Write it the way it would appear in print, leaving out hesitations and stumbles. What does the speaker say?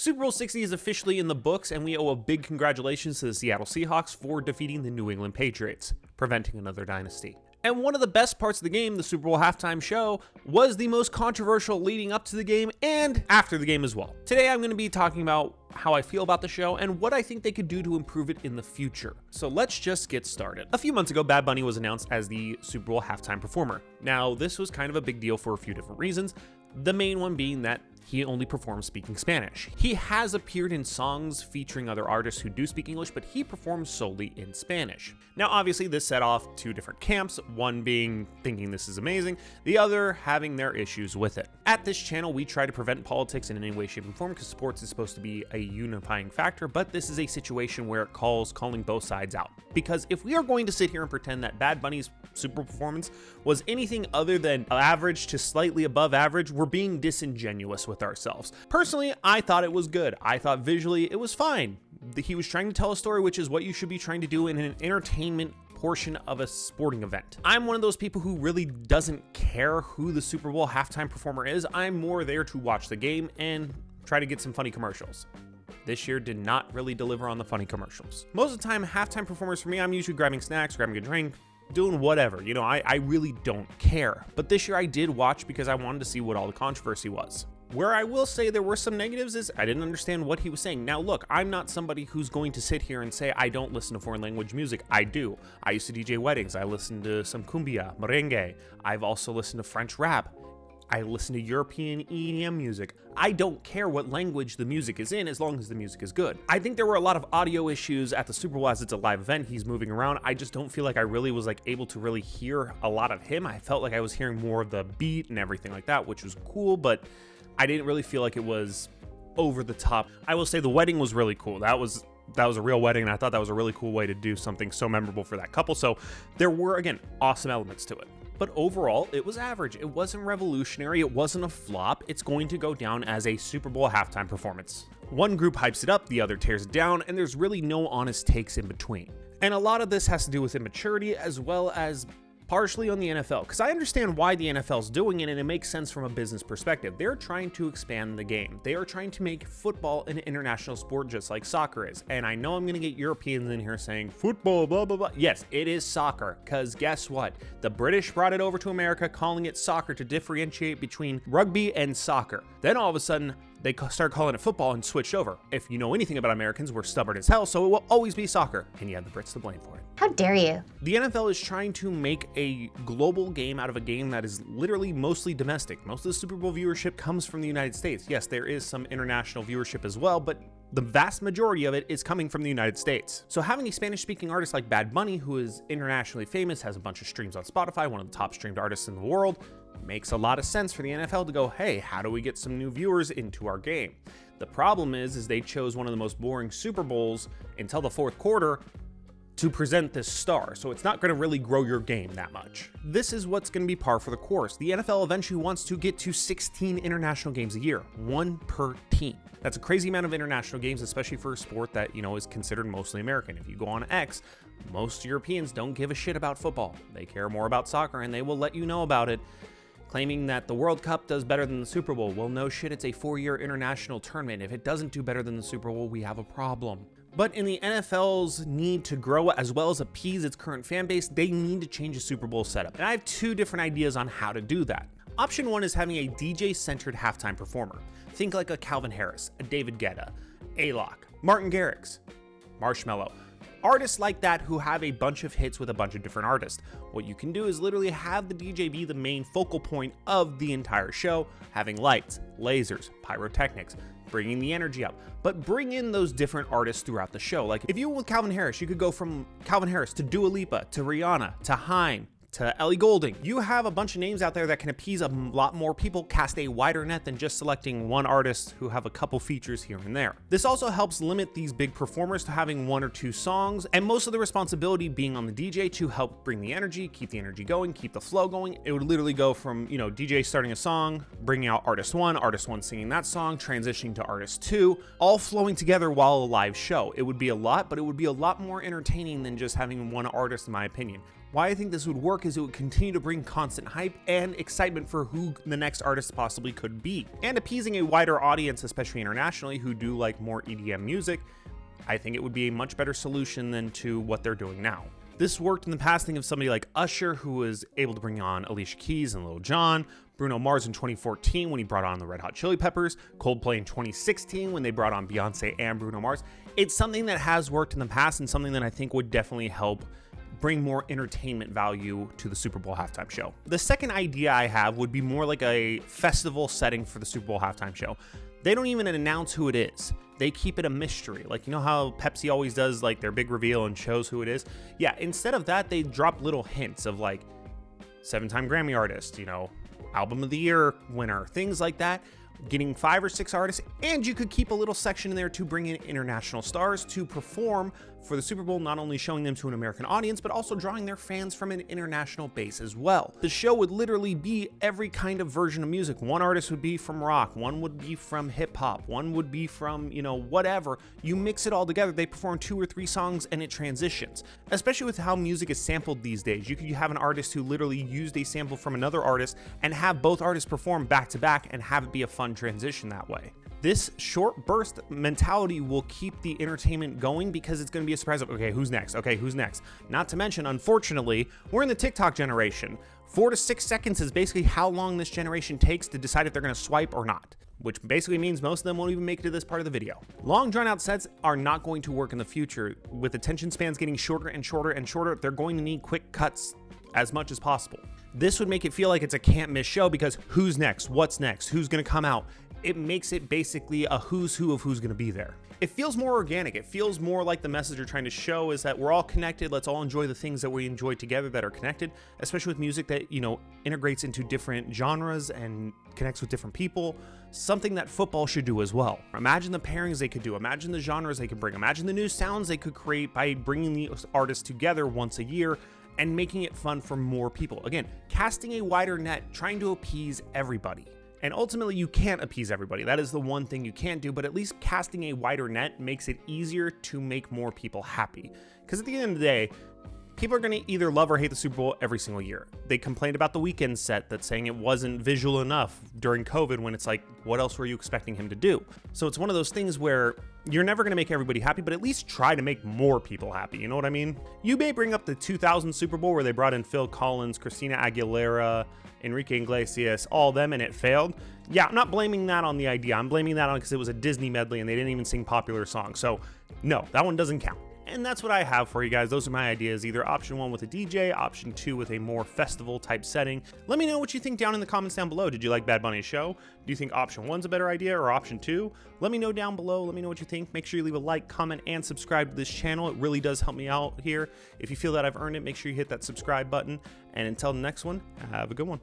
Super Bowl 60 is officially in the books, and we owe a big congratulations to the Seattle Seahawks for defeating the New England Patriots, preventing another dynasty. And one of the best parts of the game, the Super Bowl halftime show, was the most controversial leading up to the game and after the game as well. Today I'm going to be talking about how I feel about the show and what I think they could do to improve it in the future. So let's just get started. A few months ago, Bad Bunny was announced as the Super Bowl halftime performer. Now, this was kind of a big deal for a few different reasons. The main one being that he only performs speaking Spanish. He has appeared in songs featuring other artists who do speak English, but he performs solely in Spanish. Now, obviously, this set off two different camps, one being thinking this is amazing, the other having their issues with it. At this channel, we try to prevent politics in any way, shape, and form because sports is supposed to be a unifying factor, but this is a situation where it calling both sides out. Because if we are going to sit here and pretend that Bad Bunny's Super Bowl performance was anything other than average to slightly above average, we're being disingenuous with ourselves. Personally, I thought it was good. I thought visually it was fine. He was trying to tell a story, which is what you should be trying to do in an entertainment portion of a sporting event. I'm one of those people who really doesn't care who the Super Bowl halftime performer is. I'm more there to watch the game and try to get some funny commercials. This year did not really deliver on the funny commercials. Most of the time, halftime performers for me, I'm usually grabbing snacks, grabbing a drink, doing whatever. You know, I really don't care. But this year I did watch because I wanted to see what all the controversy was. Where I will say there were some negatives is I didn't understand what he was saying. Now look, I'm not somebody who's going to sit here and say I don't listen to foreign language music. I do. I used to DJ weddings. I listened to some cumbia, merengue. I've also listened to French rap. I listen to European EDM music. I don't care what language the music is in as long as the music is good. I think there were a lot of audio issues at the Super Bowl as it's a live event. He's moving around. I just don't feel like I really was able to really hear a lot of him. I felt like I was hearing more of the beat and everything like that, which was cool, but I didn't really feel like it was over the top. I will say the wedding was really cool. That was a real wedding, and I thought that was a really cool way to do something so memorable for that couple. So there were, again, awesome elements to it. But overall, it was average. It wasn't revolutionary. It wasn't a flop. It's going to go down as a Super Bowl halftime performance. One group hypes it up, the other tears it down, and there's really no honest takes in between. And a lot of this has to do with immaturity as well as partially on the NFL, because I understand why the NFL's doing it, and it makes sense from a business perspective. They're trying to expand the game. They are trying to make football an international sport just like soccer is. And I know I'm going to get Europeans in here saying, football, blah, blah, blah. Yes, it is soccer, because guess what? The British brought it over to America, calling it soccer to differentiate between rugby and soccer. Then all of a sudden, they started calling it football and switched over. If you know anything about Americans, we're stubborn as hell, so it will always be soccer, and you have the Brits to blame for it. How dare you? The NFL is trying to make a global game out of a game that is literally mostly domestic. Most of the Super Bowl viewership comes from the United States. Yes, there is some international viewership as well, but the vast majority of it is coming from the United States. So having a Spanish-speaking artist like Bad Bunny, who is internationally famous, has a bunch of streams on Spotify, one of the top streamed artists in the world, makes a lot of sense for the NFL to go, hey, how do we get some new viewers into our game? The problem is they chose one of the most boring Super Bowls until the fourth quarter to present this star, so it's not going to really grow your game that much. This is what's going to be par for the course. The NFL eventually wants to get to 16 international games a year, one per team. That's a crazy amount of international games, especially for a sport that, is considered mostly American. If you go on X, most Europeans don't give a shit about football. They care more about soccer, and they will let you know about it, claiming that the World Cup does better than the Super Bowl. Well, no shit, it's a 4-year international tournament. If it doesn't do better than the Super Bowl, we have a problem. But in the NFL's need to grow as well as appease its current fan base, they need to change the Super Bowl setup. And I have two different ideas on how to do that. Option one is having a DJ-centered halftime performer. Think like a Calvin Harris, a David Guetta, A-Lock, Martin Garrix, Marshmello. Artists like that who have a bunch of hits with a bunch of different artists. What you can do is literally have the DJ be the main focal point of the entire show, having lights, lasers, pyrotechnics, bringing the energy up, but bring in those different artists throughout the show. Like if you went with Calvin Harris, you could go from Calvin Harris to Dua Lipa, to Rihanna, to Haim, to Ellie Goulding. You have a bunch of names out there that can appease a lot more people, cast a wider net than just selecting one artist who have a couple features here and there. This also helps limit these big performers to having one or two songs, and most of the responsibility being on the DJ to help bring the energy, keep the energy going, keep the flow going. It would literally go from, DJ starting a song, bringing out artist one singing that song, transitioning to artist two, all flowing together while a live show. It would be a lot, but it would be a lot more entertaining than just having one artist, in my opinion. Why I think this would work is it would continue to bring constant hype and excitement for who the next artist possibly could be. And appeasing a wider audience, especially internationally, who do like more EDM music, I think it would be a much better solution than to what they're doing now. This worked in the past. Think of somebody like Usher, who was able to bring on Alicia Keys and Lil Jon, Bruno Mars in 2014 when he brought on the Red Hot Chili Peppers, Coldplay in 2016 when they brought on Beyonce and Bruno Mars. It's something that has worked in the past and something that I think would definitely help bring more entertainment value to the Super Bowl halftime show. The second idea I have would be more like a festival setting for the Super Bowl halftime show. They don't even announce who it is. They keep it a mystery. Like, you know how Pepsi always does like their big reveal and shows who it is? Yeah, instead of that, they drop little hints of like 7-time Grammy artist, you know, album of the year winner, things like that. Getting 5 or 6 artists, and you could keep a little section in there to bring in international stars to perform for the Super Bowl, not only showing them to an American audience, but also drawing their fans from an international base as well. The show would literally be every kind of version of music. One artist would be from rock, one would be from hip hop, one would be from, you know, whatever. You mix it all together, they perform 2 or 3 songs and it transitions. Especially with how music is sampled these days. You could have an artist who literally used a sample from another artist and have both artists perform back to back and have it be a fun transition that way. This short burst mentality will keep the entertainment going because it's going to be a surprise of, okay, who's next? Okay, who's next? Not to mention, unfortunately, we're in the TikTok generation. 4 to 6 seconds is basically how long this generation takes to decide if they're going to swipe or not, which basically means most of them won't even make it to this part of the video. Long drawn out sets are not going to work in the future. With attention spans getting shorter and shorter and shorter, they're going to need quick cuts as much as possible. This would make it feel like it's a can't miss show because who's next? What's next? Who's going to come out? It makes it basically a who's who of who's going to be there. It feels more organic. It feels more like the message you're trying to show is that we're all connected. Let's all enjoy the things that we enjoy together that are connected, especially with music that, you know, integrates into different genres and connects with different people. Something that football should do as well. Imagine the pairings they could do. Imagine the genres they could bring. Imagine the new sounds they could create by bringing the artists together once a year and making it fun for more people. Again, casting a wider net, trying to appease everybody. And ultimately, you can't appease everybody. That is the one thing you can't do, but at least casting a wider net makes it easier to make more people happy. Because at the end of the day, people are going to either love or hate the Super Bowl every single year. They complained about the Weeknd set that's saying it wasn't visual enough during COVID when it's like, what else were you expecting him to do? So it's one of those things where you're never going to make everybody happy, but at least try to make more people happy. You know what I mean? You may bring up the 2000 Super Bowl where they brought in Phil Collins, Christina Aguilera, Enrique Iglesias, all of them, and it failed. Yeah, I'm not blaming that on the idea. I'm blaming that on because it was a Disney medley and they didn't even sing popular songs. So no, that one doesn't count. And that's what I have for you guys. Those are my ideas. Either option 1 with a DJ, option 2 with a more festival type setting. Let me know what you think down in the comments down below. Did you like Bad Bunny's show? Do you think option 1's a better idea or option 2? Let me know down below. Let me know what you think. Make sure you leave a like, comment, and subscribe to this channel. It really does help me out here. If you feel that I've earned it, make sure you hit that subscribe button. And until the next one, have a good one.